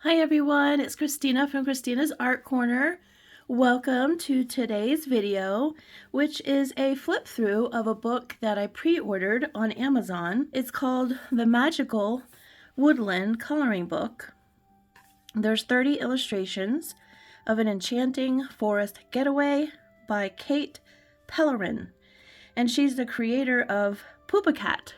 Hi everyone, it's Christina from Christina's Art Corner. Welcome to today's video, which is a flip through of a book that I pre-ordered on Amazon. It's called the Magical Woodland coloring book. There's 30 illustrations of an enchanting forest getaway by Kate Pellerin, and she's the creator of Poopacat.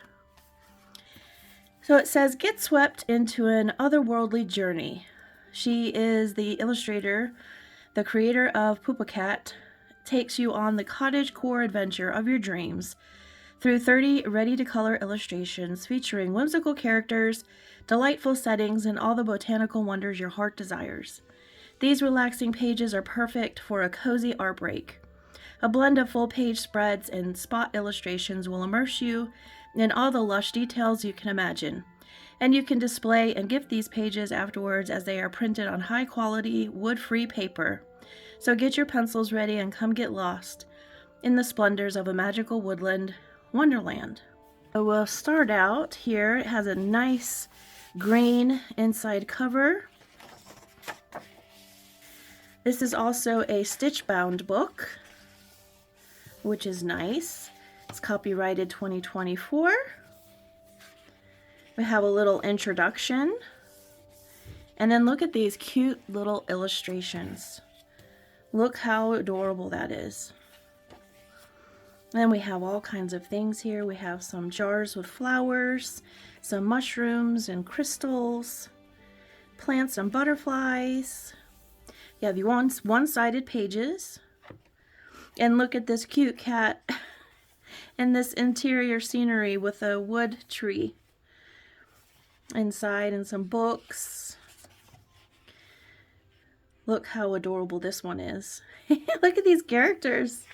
So it says, get swept into an otherworldly journey. She is the illustrator, the creator of Poopacat, takes you on the cottagecore adventure of your dreams through 30 ready-to-color illustrations featuring whimsical characters, delightful settings, and all the botanical wonders your heart desires. These relaxing pages are perfect for a cozy art break. A blend of full-page spreads and spot illustrations will immerse you in all the lush details you can imagine. And you can display and gift these pages afterwards as they are printed on high-quality, wood-free paper. So get your pencils ready and come get lost in the splendors of a magical woodland wonderland. So we'll start out here. It has a nice green inside cover. This is also a stitch-bound book, which is nice. It's copyrighted 2024. We have a little introduction. And then look at these cute little illustrations. Look how adorable that is. Then we have all kinds of things here. We have some jars with flowers, some mushrooms and crystals, plants and butterflies. You have your one-sided pages. And look at this cute cat and this interior scenery with a wood tree inside and some books. Look how adorable this one is. Look at these characters.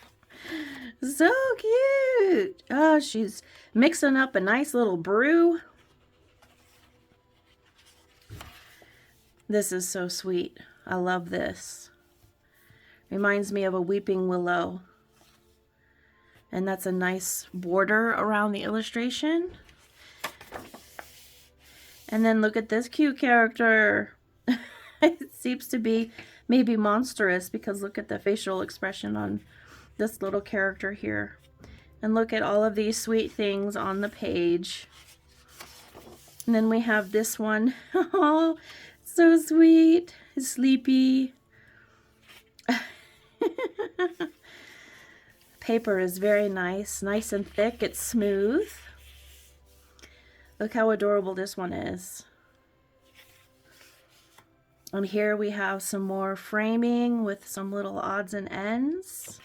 So cute. Oh, she's mixing up a nice little brew. This is so sweet. I love this. Reminds me of a weeping willow. And that's a nice border around the illustration. And then look at this cute character. It seems to be maybe monstrous because look at the facial expression on this little character here. And look at all of these sweet things on the page. And then we have this one. Oh, so sweet. Sleepy. Paper is very nice and thick. It's smooth. Look how adorable this one is. And here we have some more framing with some little odds and ends.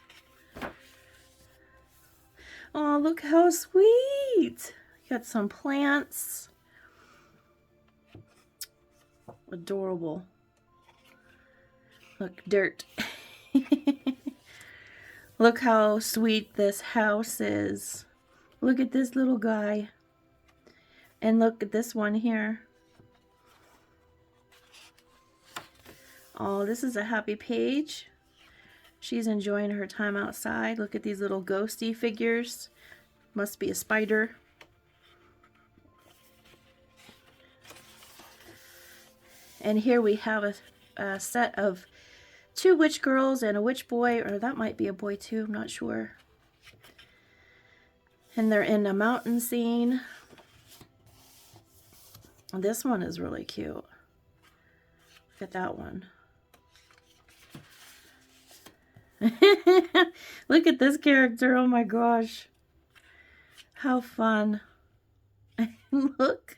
Oh, look how sweet. Got some plants. Adorable. Look, dirt. Look how sweet this house is. Look at this little guy. And look at this one here. Oh, this is a happy page. She's enjoying her time outside. Look at these little ghosty figures. Must be a spider. And here we have a set of 2 witch girls and a witch boy, or that might be a boy too, I'm not sure. And they're in a mountain scene. This one is really cute. Look at that one. Look at this character. Oh my gosh. How fun. Look.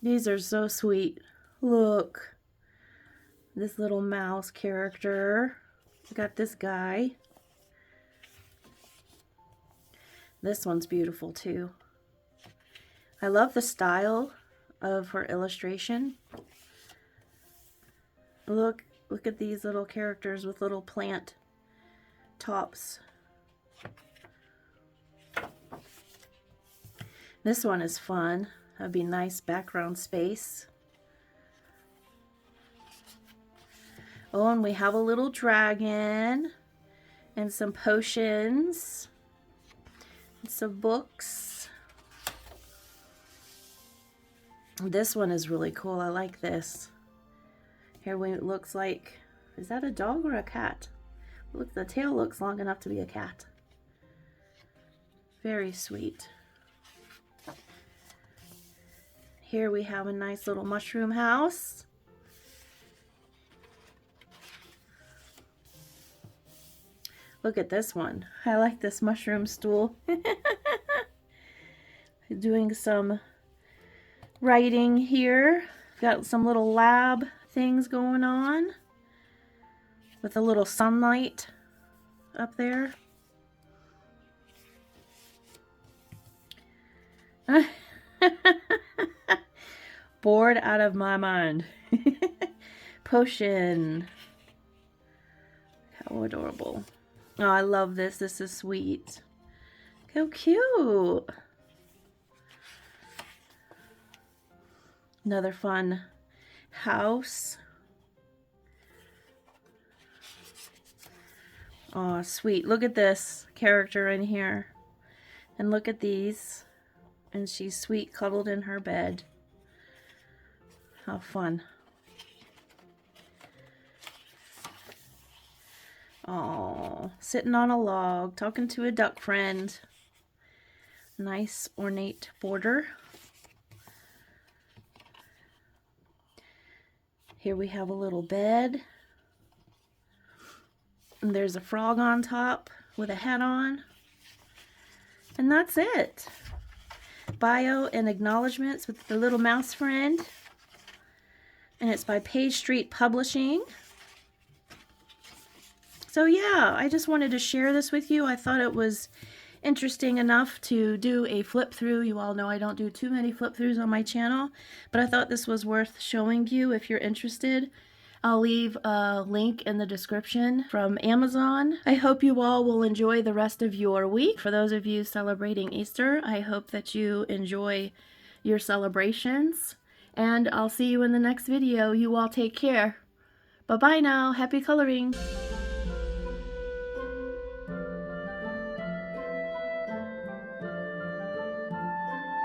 These are so sweet. Look. This little mouse character. We got this guy. This one's beautiful too. I love the style of her illustration. Look at these little characters with little plant tops. This one is fun. That'd be nice background space. Oh, and we have a little dragon and some potions and some books. This one is really cool. I like this. Here it looks like, is that a dog or a cat? Look, the tail looks long enough to be a cat. Very sweet. Here we have a nice little mushroom house. Look at this one. I like this mushroom stool. Doing some writing here. Got some little lab things going on with a little sunlight up there. Bored out of my mind. Potion. How adorable. Oh, I love this. This is sweet. How cute. Another fun house. Oh, sweet. Look at this character in here. And look at these. And she's sweet, cuddled in her bed. How fun. Oh, sitting on a log, talking to a duck friend. Nice ornate border. Here we have a little bed. And there's a frog on top with a hat on. And that's it. Bio and acknowledgments with the little mouse friend. And it's by Page Street Publishing. So yeah, I just wanted to share this with you. I thought it was interesting enough to do a flip through. You all know I don't do too many flip throughs on my channel, but I thought this was worth showing you if you're interested. I'll leave a link in the description from Amazon. I hope you all will enjoy the rest of your week. For those of you celebrating Easter, I hope that you enjoy your celebrations. And I'll see you in the next video. You all take care. Bye-bye now. Happy coloring.